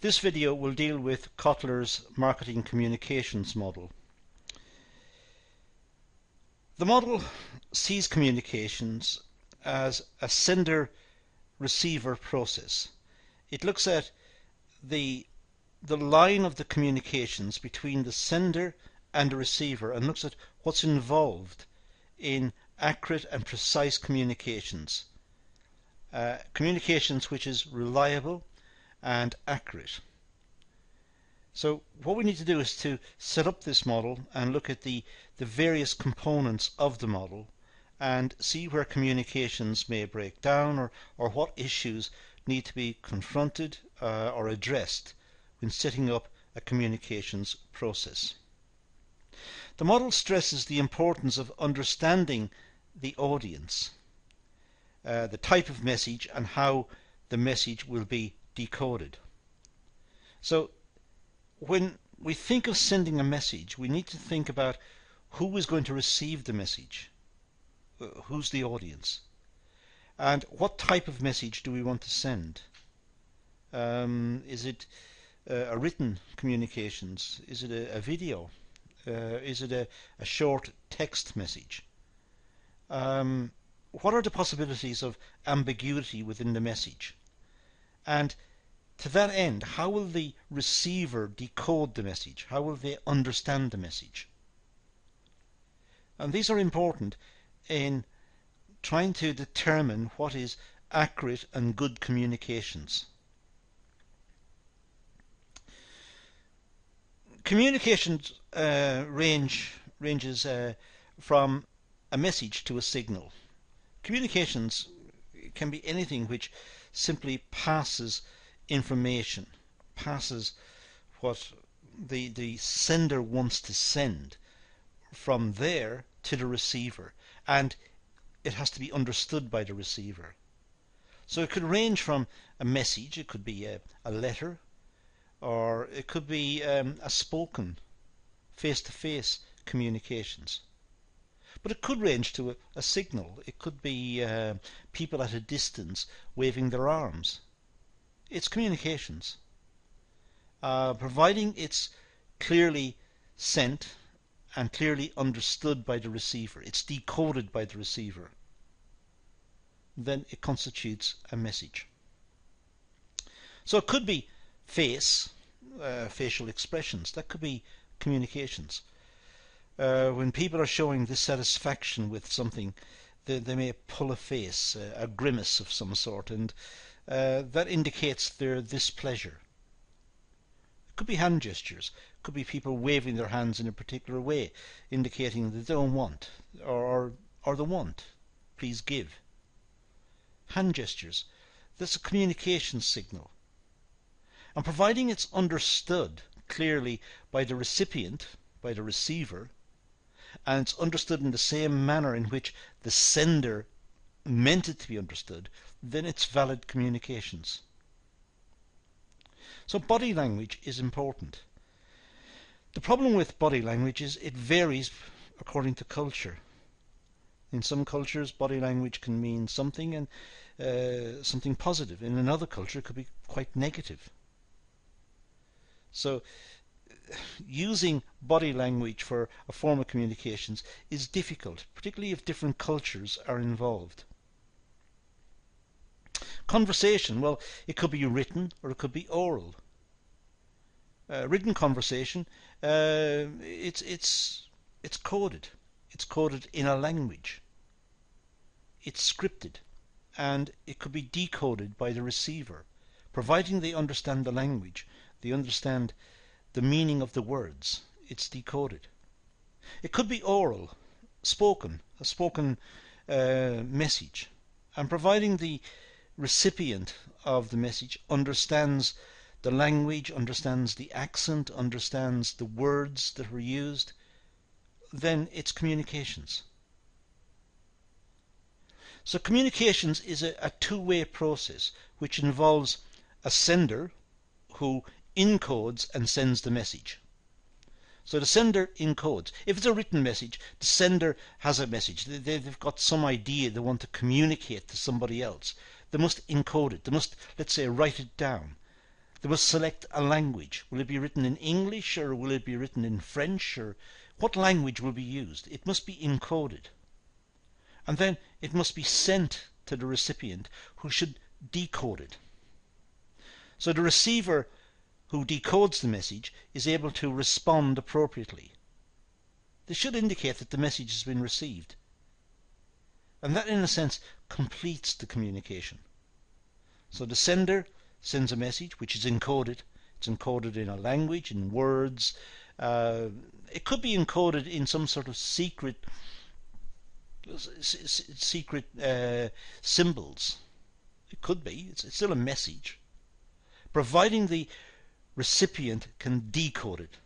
This video will deal with Kotler's Marketing Communications Model. The model sees communications as a sender-receiver process. It looks at the line of the communications between the sender and the receiver and looks at what's involved in accurate and precise communications. Communications which is reliable and accurate. So what we need to do is to set up this model and look at the various components of the model and see where communications may break down or what issues need to be confronted or addressed when setting up a communications process. The model stresses the importance of understanding the audience, the type of message and how the message will be decoded. So when we think of sending a message, we need to think about who is going to receive the message, who's the audience, and what type of message do we want to send. Is it a written communications? Is it a video? Is it a short text message? What are the possibilities of ambiguity within the message? And to that end, how will the receiver decode the message? How will they understand the message? And these are important in trying to determine what is accurate and good communications. Communications ranges from a message to a signal. Communications can be anything which simply passes information, passes what the sender wants to send from there to the receiver, and it has to be understood by the receiver. So it could range from a message, it could be a letter, or it could be a spoken face-to-face communications. But it could range to a signal. It could be people at a distance waving their arms. It's communications. Providing it's clearly sent and clearly understood by the receiver, it's decoded by the receiver, then it constitutes a message. So it could be facial expressions. That could be communications. When people are showing dissatisfaction with something, they may pull a face, a grimace of some sort, and that indicates their displeasure. It could be hand gestures. It could be people waving their hands in a particular way, indicating that they don't want, or they want. Please give. Hand gestures. That's a communication signal. And providing it's understood clearly by the recipient, by the receiver, and it's understood in the same manner in which the sender meant it to be understood, then it's valid communications. So body language is important. The problem with body language is it varies according to culture. In some cultures, body language can mean something and something positive. In another culture, it could be quite negative. So using body language for a form of communications is difficult, particularly if different cultures are involved. Conversation, well, it could be written or it could be oral. Written conversation, it's coded. It's coded in a language. It's scripted, and it could be decoded by the receiver, providing they understand the language, they understand the meaning of the words. It's decoded. It could be oral, spoken, a spoken message, and providing the recipient of the message understands the language, understands the accent, understands the words that were used, then it's communications. So communications is a two-way process which involves a sender who encodes and sends the message. So the sender encodes. If it's a written message, the sender has a message. They've got some idea they want to communicate to somebody else. They must encode it. They must, let's say, write it down. They must select a language. Will it be written in English or will it be written in French, or what language will be used? It must be encoded. And then it must be sent to the recipient, who should decode it. So the receiver who decodes the message is able to respond appropriately. This should indicate that the message has been received. And that, in a sense, completes the communication. So the sender sends a message which is encoded. It's encoded in a language, in words. It could be encoded in some sort of secret symbols. It could be. It's still a message, providing the recipient can decode it,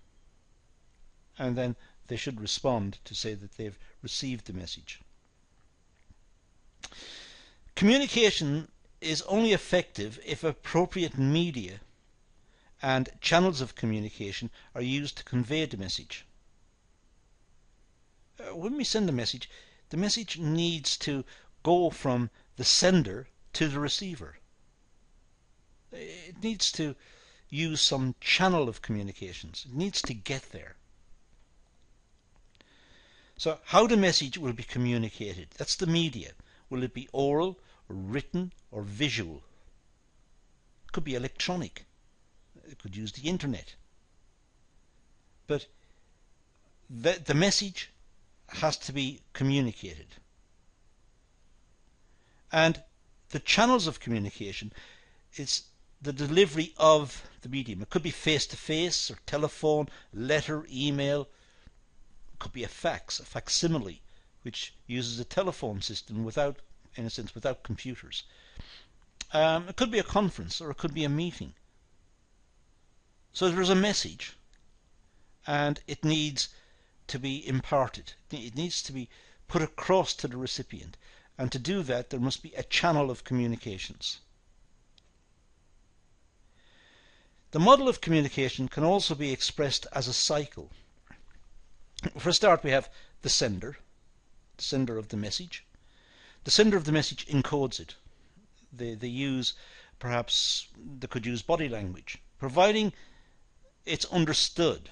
and then they should respond to say that they've received the message. Communication is only effective if appropriate media and channels of communication are used to convey the message. When we send a message, the message needs to go from the sender to the receiver. It needs to use some channel of communications. It needs to get there. So how the message will be communicated, that's the media. Will it be oral, or written, or visual? It could be electronic. It could use the internet. But the message has to be communicated. And the channels of communication is the delivery of the medium. It could be face-to-face, or telephone, letter, email. It could be a fax, a facsimile, which uses a telephone system without, in a sense, without computers. It could be a conference, or it could be a meeting. So there's a message, and it needs to be imparted. It needs to be put across to the recipient, and to do that there must be a channel of communications. The model of communication can also be expressed as a cycle. For a start, we have the sender of the message. The sender of the message encodes it. They use, perhaps they could use body language, providing it's understood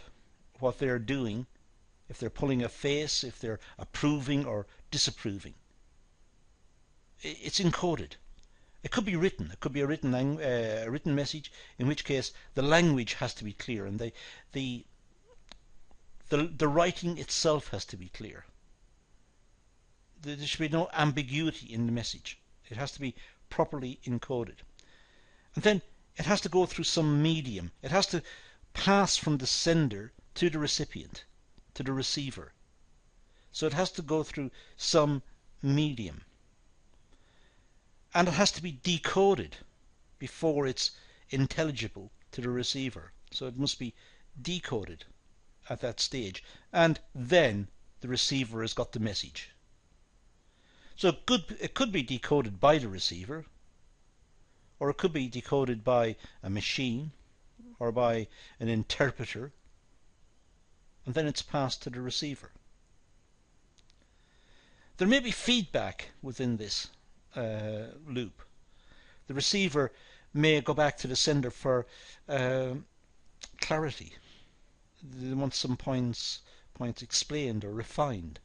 what they're doing, if they're pulling a face, if they're approving or disapproving. It's encoded. It could be written. It could be a written message, in which case the language has to be clear, and the writing itself has to be clear. There should be no ambiguity in the message. It has to be properly encoded. And then it has to go through some medium. It has to pass from the sender to the recipient, to the receiver. So it has to go through some medium. And it has to be decoded before it's intelligible to the receiver. So it must be decoded at that stage. And then the receiver has got the message. So it could be decoded by the receiver, or it could be decoded by a machine, or by an interpreter, and then it's passed to the receiver. There may be feedback within this loop. The receiver may go back to the sender for clarity. They want some points explained or refined.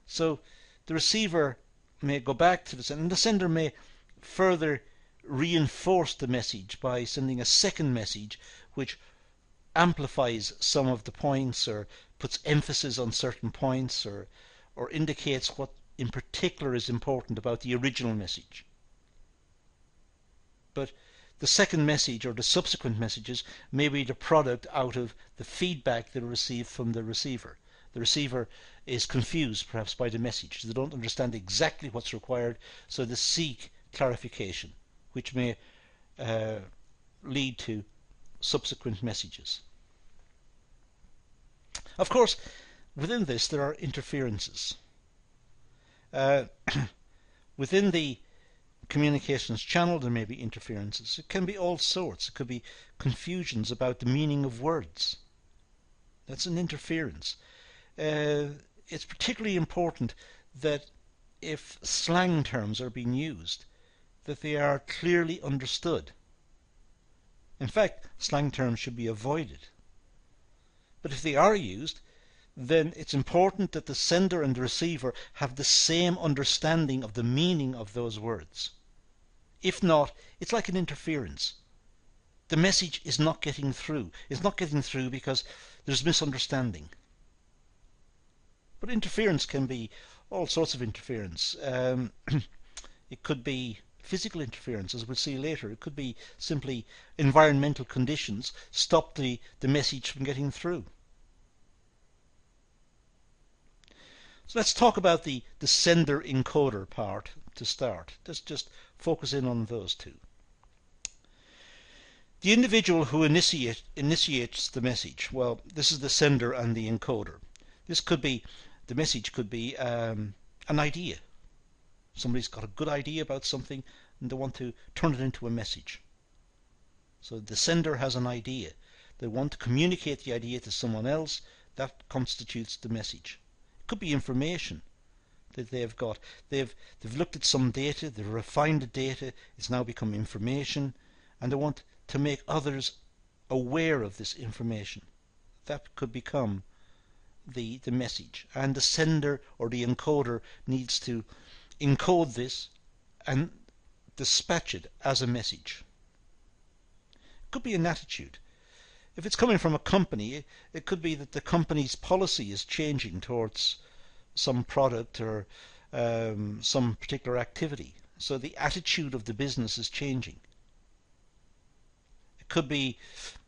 So the receiver may go back to the sender, and the sender may further reinforce the message by sending a second message which amplifies some of the points, or puts emphasis on certain points, or indicates what in particular is important about the original message. But the second message or the subsequent messages may be the product out of the feedback they receive from the receiver. The receiver is confused perhaps by the message. They don't understand exactly what's required, so they seek clarification, which may lead to subsequent messages. Of course, within this there are interferences. Within the communications channel there may be interferences. It can be all sorts. It could be confusions about the meaning of words. That's an interference. It's particularly important that if slang terms are being used, that they are clearly understood. In fact, slang terms should be avoided. But if they are used, then it's important that the sender and the receiver have the same understanding of the meaning of those words. If not, it's like an interference. The message is not getting through. It's not getting through because there's misunderstanding. But interference can be all sorts of interference. It could be physical interference, as we'll see later. It could be simply environmental conditions stop the message from getting through. So let's talk about the sender encoder part to start. Let's just focus in on those two. The individual who initiates the message, well, this is the sender and the encoder. The message could be an idea. Somebody's got a good idea about something and they want to turn it into a message. So the sender has an idea. They want to communicate the idea to someone else. That constitutes the message. It could be information that they've got. They've looked at some data, they've refined the data, it's now become information, and they want to make others aware of this information. That could become the message, and the sender or the encoder needs to encode this and dispatch it as a message. It could be an attitude. If it's coming from a company, it could be that the company's policy is changing towards some product or some particular activity. So the attitude of the business is changing. It could be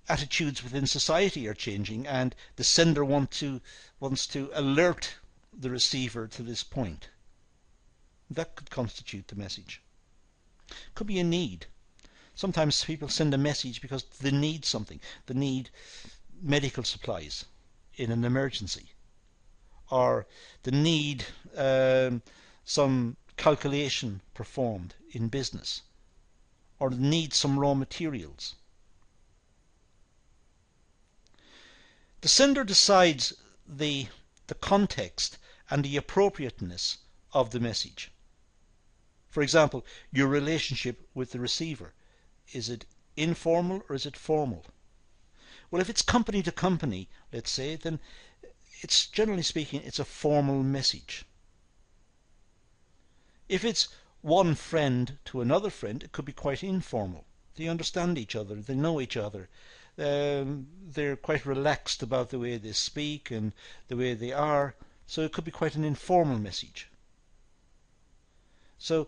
attitudes within society are changing and the sender wants to alert the receiver to this point. That could constitute the message. It could be a need. Sometimes people send a message because they need something. They need medical supplies in an emergency, or they need some calculation performed in business, or they need some raw materials. The sender decides the context and the appropriateness of the message. For example, your relationship with the receiver. Is it informal or is it formal? Well, if it's company to company, let's say, then it's, generally speaking, it's a formal message. If it's one friend to another friend, it could be quite informal. They understand each other, they know each other. They're quite relaxed about the way they speak and the way they are, so it could be quite an informal message. So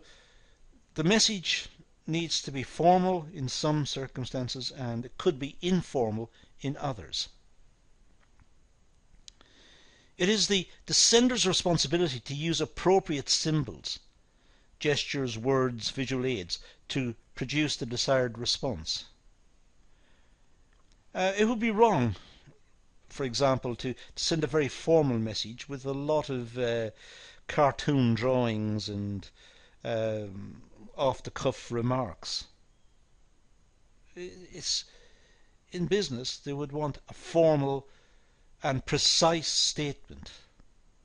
the message needs to be formal in some circumstances and it could be informal in others. It is the sender's responsibility to use appropriate symbols, gestures, words, visual aids to produce the desired response. It would be wrong, for example, to send a very formal message with a lot of cartoon drawings and off-the-cuff remarks. It's, in business, they would want a formal and precise statement.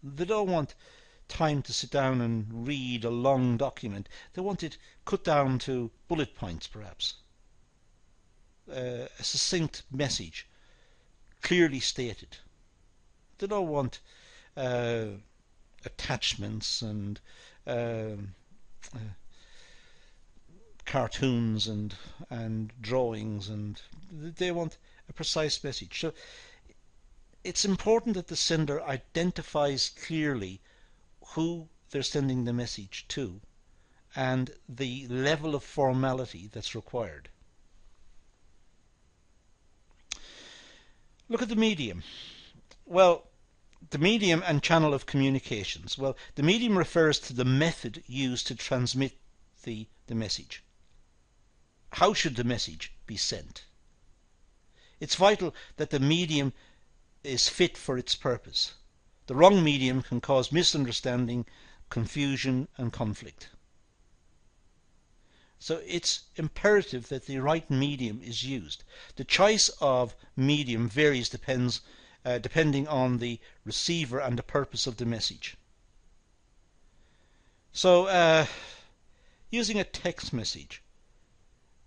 They don't want time to sit down and read a long document. They want it cut down to bullet points, perhaps. A succinct message, clearly stated. They don't want attachments and cartoons and drawings, and they want a precise message. So it's important that the sender identifies clearly who they're sending the message to and the level of formality that's required. Look at the medium. Well, the medium and channel of communications. Well, the medium refers to the method used to transmit the message. How should the message be sent? It's vital that the medium is fit for its purpose. The wrong medium can cause misunderstanding, confusion and conflict. So it's imperative that the right medium is used. The choice of medium varies depending on the receiver and the purpose of the message. So Using a text message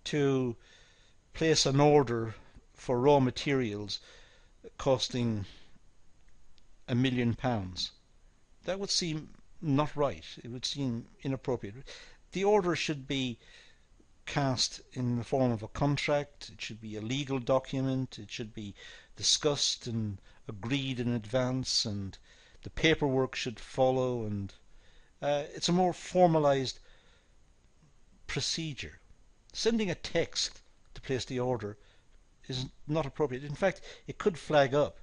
to place an order for raw materials costing £1 million, that would seem not right. It would seem inappropriate. The order should be cast in the form of a contract. It should be a legal document. It should be discussed and agreed in advance, and the paperwork should follow, and it's a more formalized procedure. Sending a text to place the order is not appropriate. In fact, it could flag up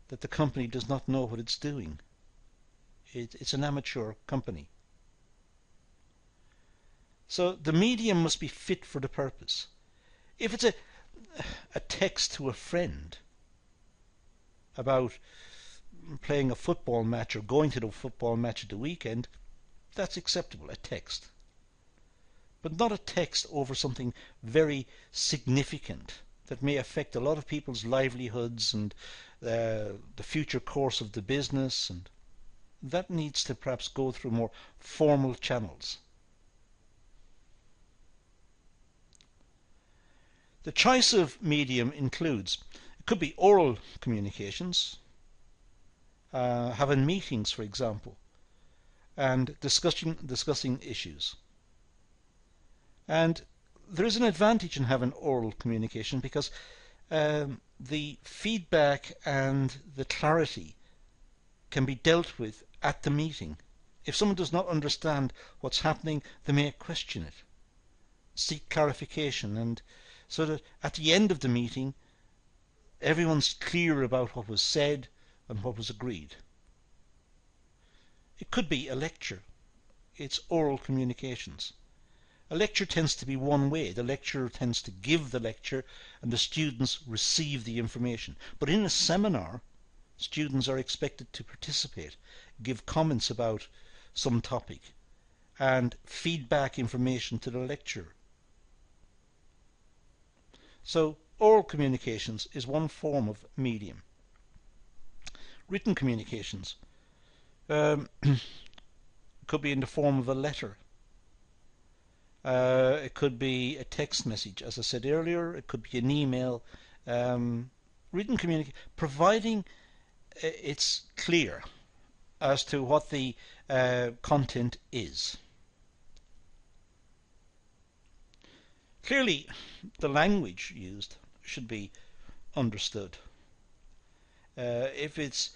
that the company does not know what it's doing. It's an amateur company. So the medium must be fit for the purpose. If it's a text to a friend about playing a football match or going to the football match at the weekend, that's acceptable, a text. But not a text over something very significant that may affect a lot of people's livelihoods and the future course of the business, and that needs to perhaps go through more formal channels. The choice of medium includes, it could be oral communications, having meetings, for example, and discussing issues. And there is an advantage in having oral communication because the feedback and the clarity can be dealt with at the meeting. If someone does not understand what's happening, they may question it, seek clarification, and so that at the end of the meeting everyone's clear about what was said and what was agreed. It could be a lecture. It's oral communications. A lecture tends to be one way. The lecturer tends to give the lecture and the students receive the information. But in a seminar, students are expected to participate, give comments about some topic, and feedback information to the lecturer. So oral communications is one form of medium. Written communications could be in the form of a letter. It could be a text message, as I said earlier. It could be an email. Written communication, providing it's clear as to what the content is. Clearly, the language used should be understood. If it's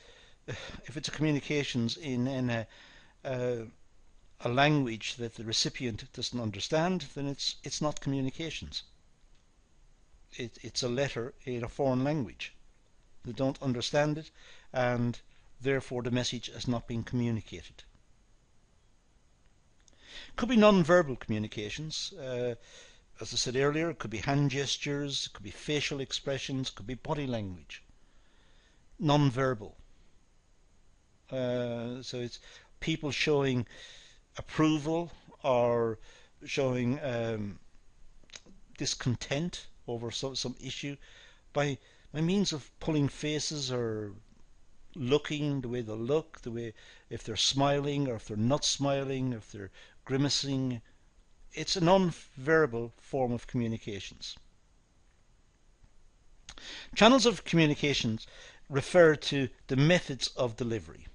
a communications in a language that the recipient doesn't understand, then it's not communications. It's a letter in a foreign language. They don't understand it, and therefore the message has not been communicated. Could be non-verbal communications. As I said earlier, it could be hand gestures, it could be facial expressions, it could be body language. Non-verbal. So it's people showing approval or showing discontent over some issue by means of pulling faces or looking the way they look, the way if they're smiling or if they're not smiling, if they're grimacing. It's a non-verbal form of communications. Channels of communications refer to the methods of delivery.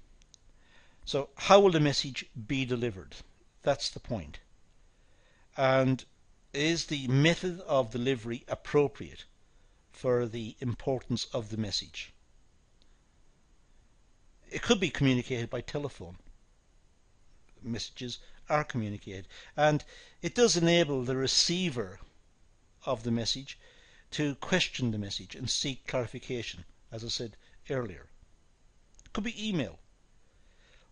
So how will the message be delivered? That's the point. And is the method of delivery appropriate for the importance of the message? It could be communicated by telephone. Messages are communicated, and it does enable the receiver of the message to question the message and seek clarification, as I said earlier. It could be email.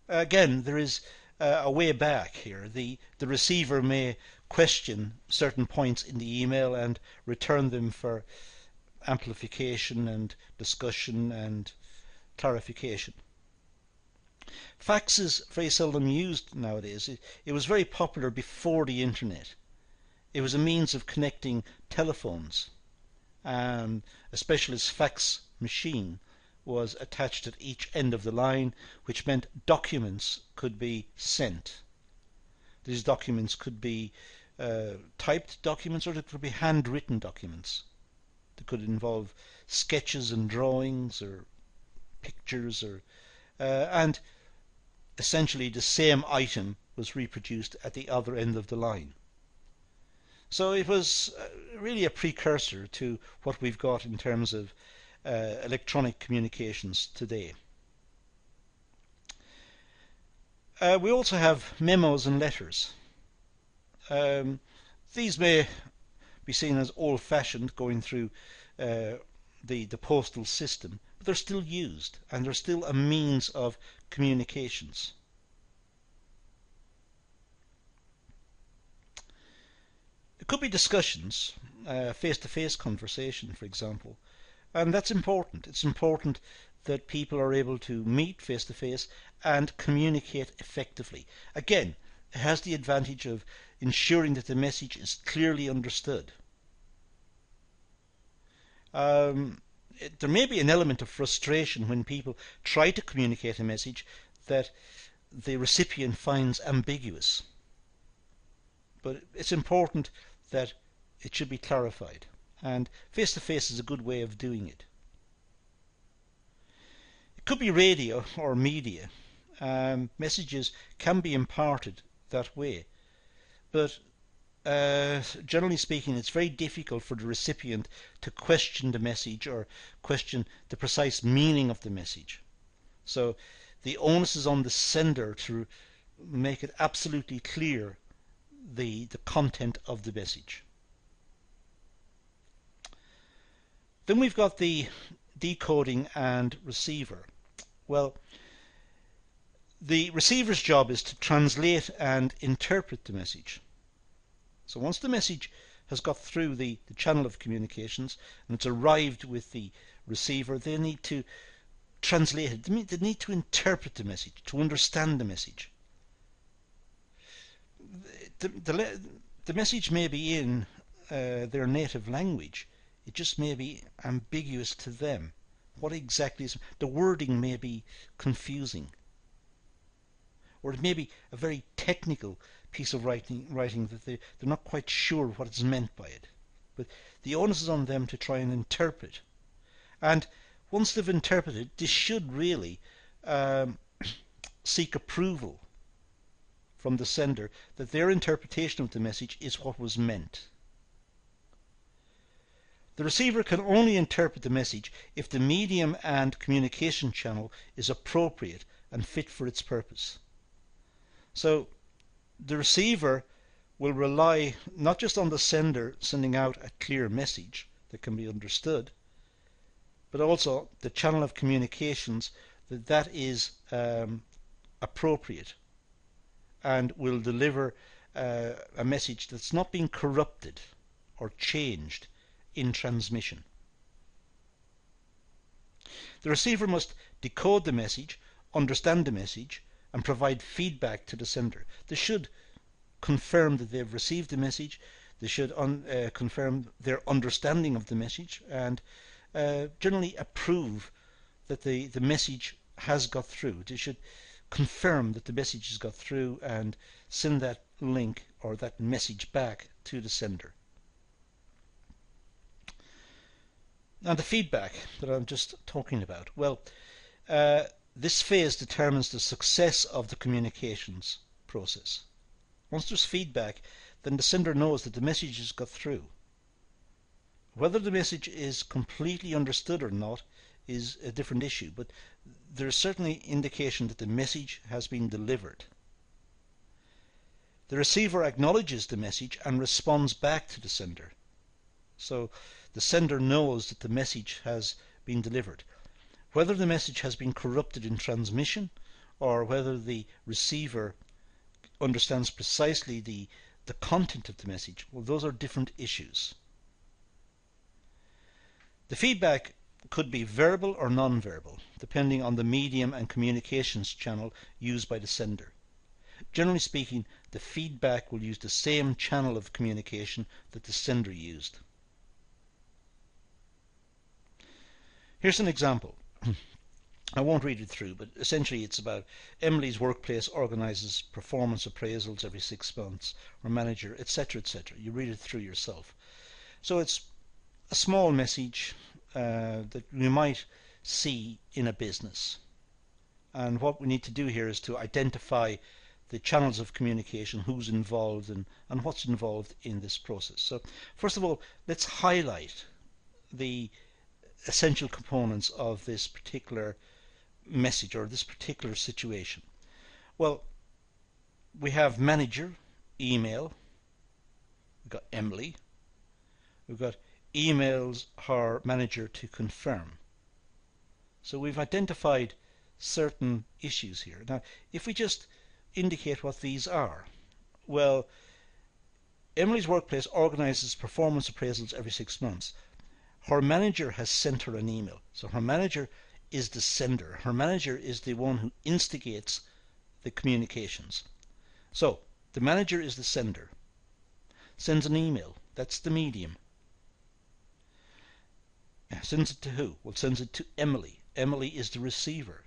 Again, there is a way back here. The receiver may question certain points in the email and return them for amplification and discussion and clarification. Fax is very seldom used nowadays. It was very popular before the internet. It was a means of connecting telephones, and a specialist fax machine was attached at each end of the line, which meant documents could be sent. These documents could be typed documents, or they could be handwritten documents. They could involve sketches and drawings or pictures, or and essentially the same item was reproduced at the other end of the line. So it was really a precursor to what we've got in terms of electronic communications today. We also have memos and letters. These may be seen as old-fashioned, going through the postal system, but they're still used, and they're still a means of communications. It could be discussions, face-to-face conversation, for example, and that's important. It's important that people are able to meet face-to-face and communicate effectively. Again, it has the advantage of ensuring that the message is clearly understood. There may be an element of frustration when people try to communicate a message that the recipient finds ambiguous. But it's important that it should be clarified, and face-to-face is a good way of doing it. It could be radio or media. Messages can be imparted that way, but generally speaking, it's very difficult for the recipient to question the message or question the precise meaning of the message. So the onus is on the sender to make it absolutely clear the content of the message. Then we've got the decoding and receiver. Well, the receiver's job is to translate and interpret the message. So once the message has got through the channel of communications and it's arrived with the receiver, they need to translate it. They need to interpret the message, to understand the message. The message may be in their native language. It just may be ambiguous to them. What exactly is the wording may be confusing, or it may be a very technical piece of writing that they're not quite sure what is meant by it. But the onus is on them to try and interpret. And once they've interpreted, they should really seek approval from the sender that their interpretation of the message is what was meant. The receiver can only interpret the message if the medium and communication channel is appropriate and fit for its purpose. So the receiver will rely not just on the sender sending out a clear message that can be understood, but also the channel of communications that is appropriate and will deliver a message that's not being corrupted or changed in transmission. The receiver must decode the message, understand the message, and provide feedback to the sender. They should confirm that they've received the message. They should confirm their understanding of the message, and generally approve that the message has got through. They should confirm that the message has got through and send that link or that message back to the sender. Now the feedback that I'm just talking about, well, this phase determines the success of the communications process. Once there's feedback, then the sender knows that the message has got through. Whether the message is completely understood or not is a different issue, but there is certainly indication that the message has been delivered. The receiver acknowledges the message and responds back to the sender. So the sender knows that the message has been delivered. Whether the message has been corrupted in transmission or whether the receiver understands precisely the content of the message, well, those are different issues. The feedback could be verbal or non-verbal, depending on the medium and communications channel used by the sender. Generally speaking, the feedback will use the same channel of communication that the sender used. Here's an example. I won't read it through, but essentially it's about Emily's workplace organizes performance appraisals every 6 months, or manager, etc., etc. You read it through yourself. So it's a small message that we might see in a business. And what we need to do here is to identify the channels of communication, who's involved, and what's involved in this process. So first of all, let's highlight the essential components of this particular message or this particular situation. Well, we have manager, email, we've got Emily, we've got emails her manager to confirm. So we've identified certain issues here. Now, if we just indicate what these are, well, Emily's workplace organizes performance appraisals every 6 months. Her manager has sent her an email. So her manager is the sender. Her manager is the one who instigates the communications. So the manager is the sender. Sends an email. That's the medium. Sends it to who? Well, sends it to Emily. Emily is the receiver.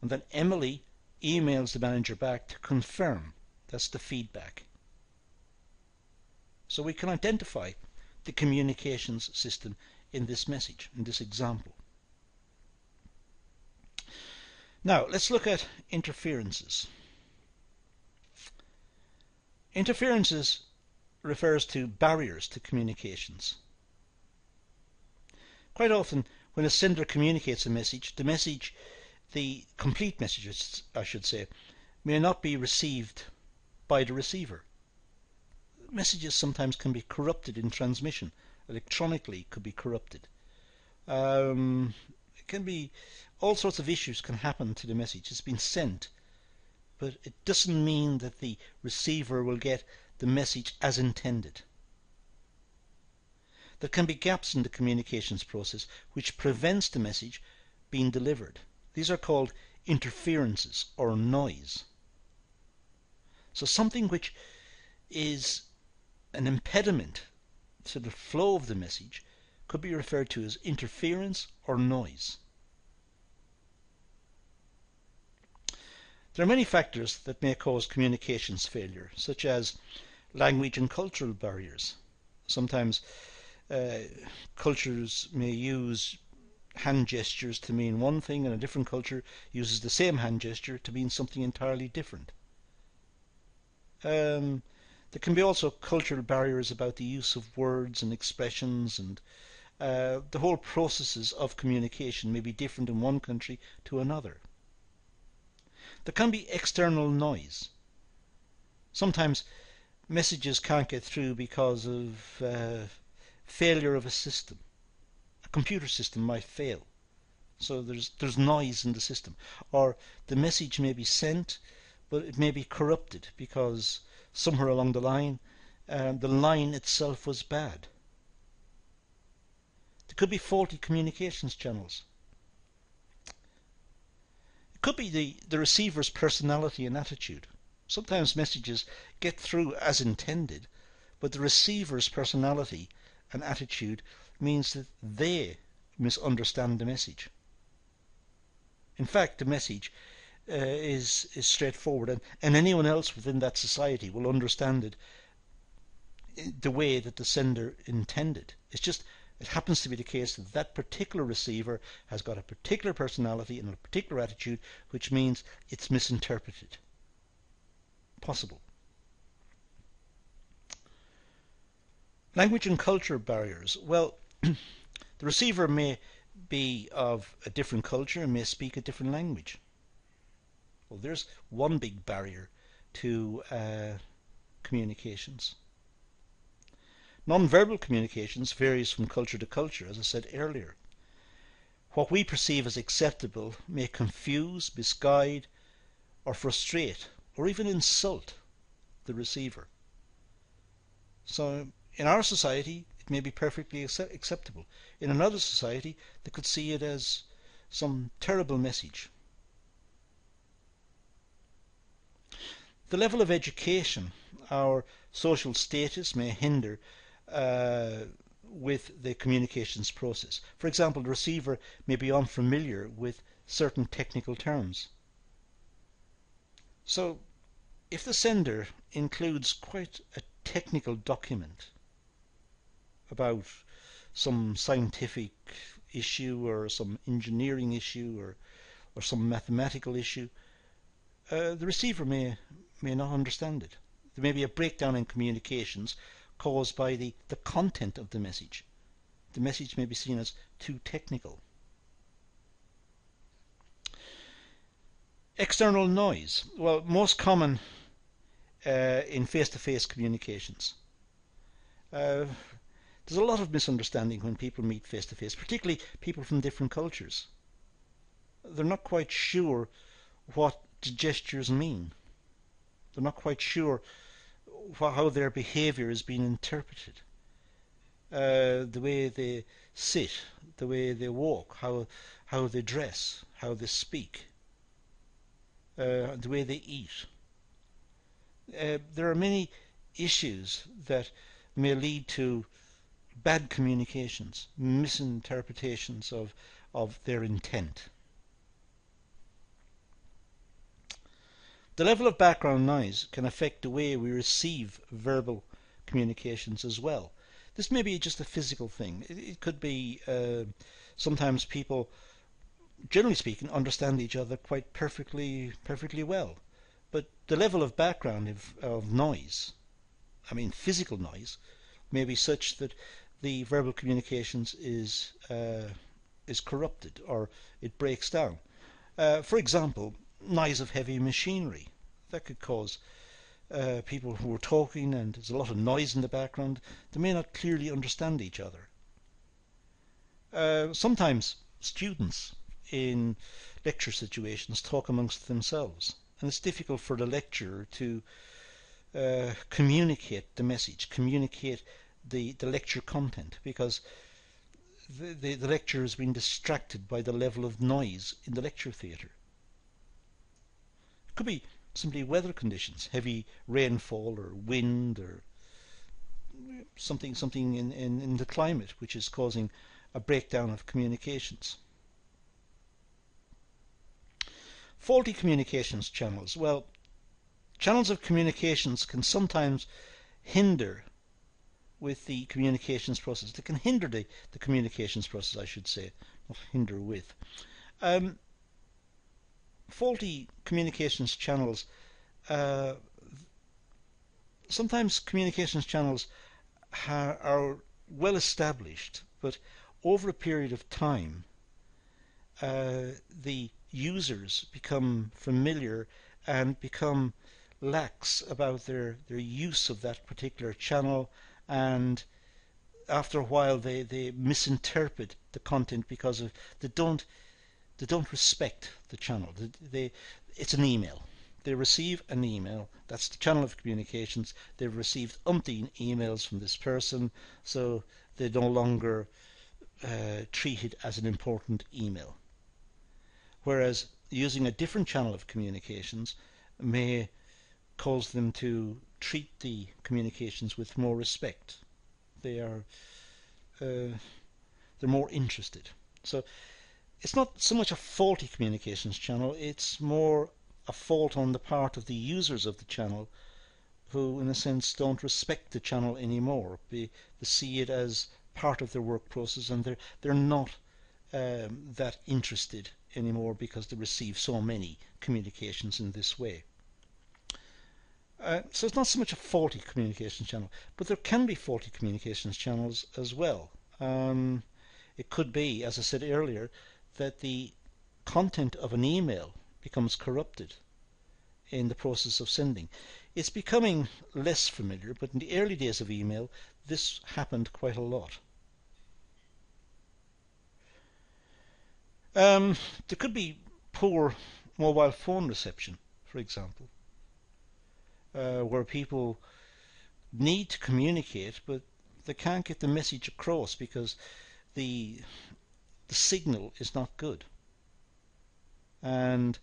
And then Emily emails the manager back to confirm. That's the feedback. So we can identify the communications system in this message, in this example. Now, let's look at interferences. Interferences refers to barriers to communications. Quite often, when a sender communicates a message, the complete message, I should say, may not be received by the receiver. Messages sometimes can be corrupted in transmission. Electronically could be corrupted. It can be all sorts of issues can happen to the message. It's been sent, but it doesn't mean that the receiver will get the message as intended. There can be gaps in the communications process which prevents the message being delivered. These are called interferences or noise. So something which is an impediment to the flow of the message could be referred to as interference or noise. There are many factors that may cause communications failure, such as language and cultural barriers. Sometimes cultures may use hand gestures to mean one thing, and a different culture uses the same hand gesture to mean something entirely different. There can be also cultural barriers about the use of words and expressions, and the whole processes of communication may be different in one country to another. There can be external noise. Sometimes messages can't get through because of failure of a system. A computer system might fail, so there's noise in the system. Or the message may be sent, but it may be corrupted because somewhere along the line itself was bad. There could be faulty communications channels. It could be the receiver's personality and attitude. Sometimes messages get through as intended, but the receiver's personality and attitude means that they misunderstand the message. In fact, the message is straightforward, and anyone else within that society will understand it the way that the sender intended. It happens to be the case that that particular receiver has got a particular personality and a particular attitude, which means it's misinterpreted. Possible. Language and culture barriers. Well, the receiver may be of a different culture and may speak a different language. Well, there's one big barrier to communications. Non-verbal communications varies from culture to culture, as I said earlier. What we perceive as acceptable may confuse, misguide, or frustrate, or even insult the receiver. So in our society, it may be perfectly acceptable. In another society, they could see it as some terrible message. The level of education, our social status may hinder with the communications process. For example, the receiver may be unfamiliar with certain technical terms. So if the sender includes quite a technical document about some scientific issue or some engineering issue or some mathematical issue, the receiver may not understand it. There may be a breakdown in communications caused by the content of the message. The message may be seen as too technical. External noise. Well, most common in face-to-face communications. There's a lot of misunderstanding when people meet face-to-face, particularly people from different cultures. They're not quite sure what the gestures mean. They're not quite sure how their behavior is being interpreted. The way they sit, the way they walk, how they dress, how they speak, the way they eat. There are many issues that may lead to bad communications, misinterpretations of their intent. The level of background noise can affect the way we receive verbal communications as well. This may be just a physical thing. It could be sometimes people, generally speaking, understand each other quite perfectly well. But the level of background of noise, I mean physical noise, may be such that the verbal communications is corrupted or it breaks down. For example, noise of heavy machinery. That could cause people who are talking and there's a lot of noise in the background, they may not clearly understand each other. Sometimes students in lecture situations talk amongst themselves, and it's difficult for the lecturer to communicate the message, communicate the lecture content, because the lecturer has been distracted by the level of noise in the lecture theatre. It could be simply weather conditions, heavy rainfall or wind or something in the climate which is causing a breakdown of communications. Faulty communications channels. Well, channels of communications can sometimes hinder with the communications process. They can hinder the communications process, I should say, not hinder with. Faulty communications channels, sometimes communications channels are well established, but over a period of time the users become familiar and become lax about their use of that particular channel, and after a while they misinterpret the content because of they don't respect the channel. It's an email. They receive an email. That's the channel of communications. They've received umpteen emails from this person, so they no longer treat it as an important email. Whereas using a different channel of communications may cause them to treat the communications with more respect. They're more interested. So it's not so much a faulty communications channel, it's more a fault on the part of the users of the channel who, in a sense, don't respect the channel anymore. They see it as part of their work process, and they're not that interested anymore because they receive so many communications in this way. So it's not so much a faulty communications channel, but there can be faulty communications channels as well. It could be, as I said earlier, that the content of an email becomes corrupted in the process of sending. It's becoming less familiar, but in the early days of email this happened quite a lot. There could be poor mobile phone reception, for example, where people need to communicate but they can't get the message across because the signal is not good, and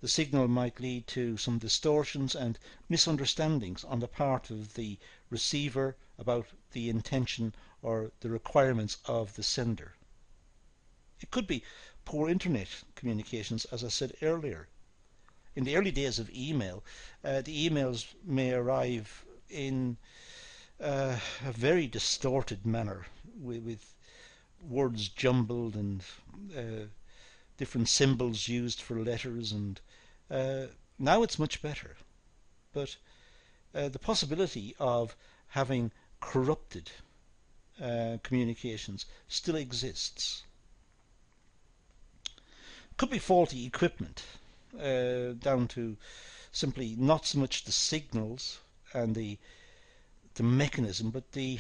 the signal might lead to some distortions and misunderstandings on the part of the receiver about the intention or the requirements of the sender. It could be poor internet communications, as I said earlier. In the early days of email, the emails may arrive in a very distorted manner, with words jumbled and different symbols used for letters, and now it's much better. But the possibility of having corrupted communications still exists. Could be faulty equipment, down to simply not so much the signals and the mechanism, but the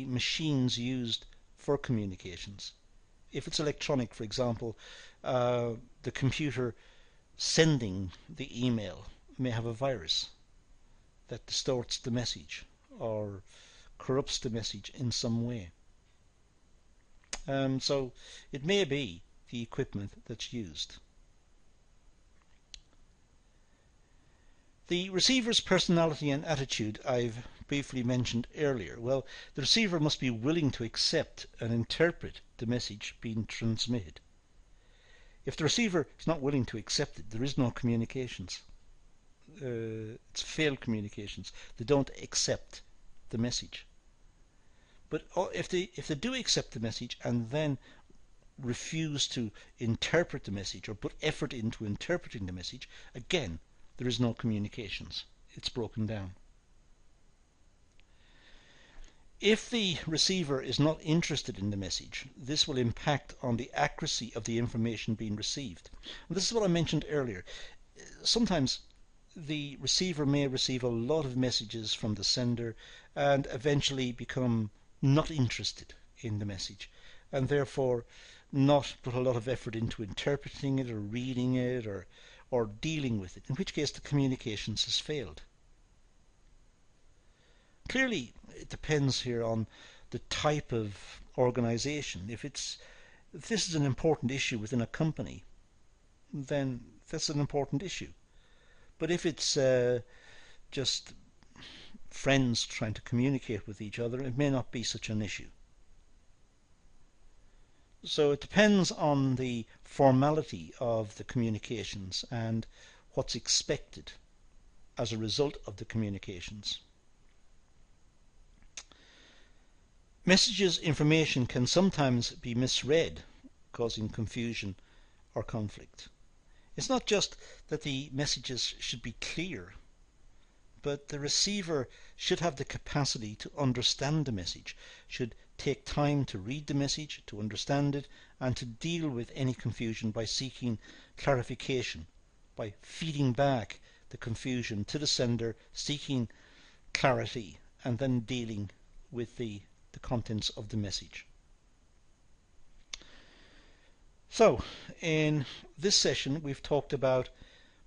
machines used for communications. If it's electronic, for example, the computer sending the email may have a virus that distorts the message or corrupts the message in some way. So it may be the equipment that's used. The receiver's personality and attitude I've briefly mentioned earlier. Well, the receiver must be willing to accept and interpret the message being transmitted. If the receiver is not willing to accept it, there is no communications. It's failed communications. They don't accept the message. But if they do accept the message and then refuse to interpret the message or put effort into interpreting the message, again, there is no communications. It's broken down. If the receiver is not interested in the message, this will impact on the accuracy of the information being received. And this is what I mentioned earlier. Sometimes the receiver may receive a lot of messages from the sender and eventually become not interested in the message, and therefore not put a lot of effort into interpreting it or reading it or dealing with it, in which case the communications has failed. Clearly, it depends here on the type of organization. If this is an important issue within a company, then that's an important issue. But if it's just friends trying to communicate with each other, it may not be such an issue. So it depends on the formality of the communications and what's expected as a result of the communications. Messages information can sometimes be misread, causing confusion or conflict. It's not just that the messages should be clear, but the receiver should have the capacity to understand the message, should take time to read the message, to understand it, and to deal with any confusion by seeking clarification, by feeding back the confusion to the sender, seeking clarity, and then dealing with the contents of the message. So, in this session we've talked about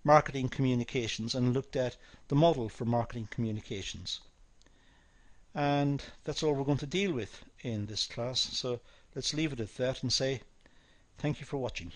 marketing communications and looked at the model for marketing communications. And that's all we're going to deal with in this class, so let's leave it at that and say thank you for watching.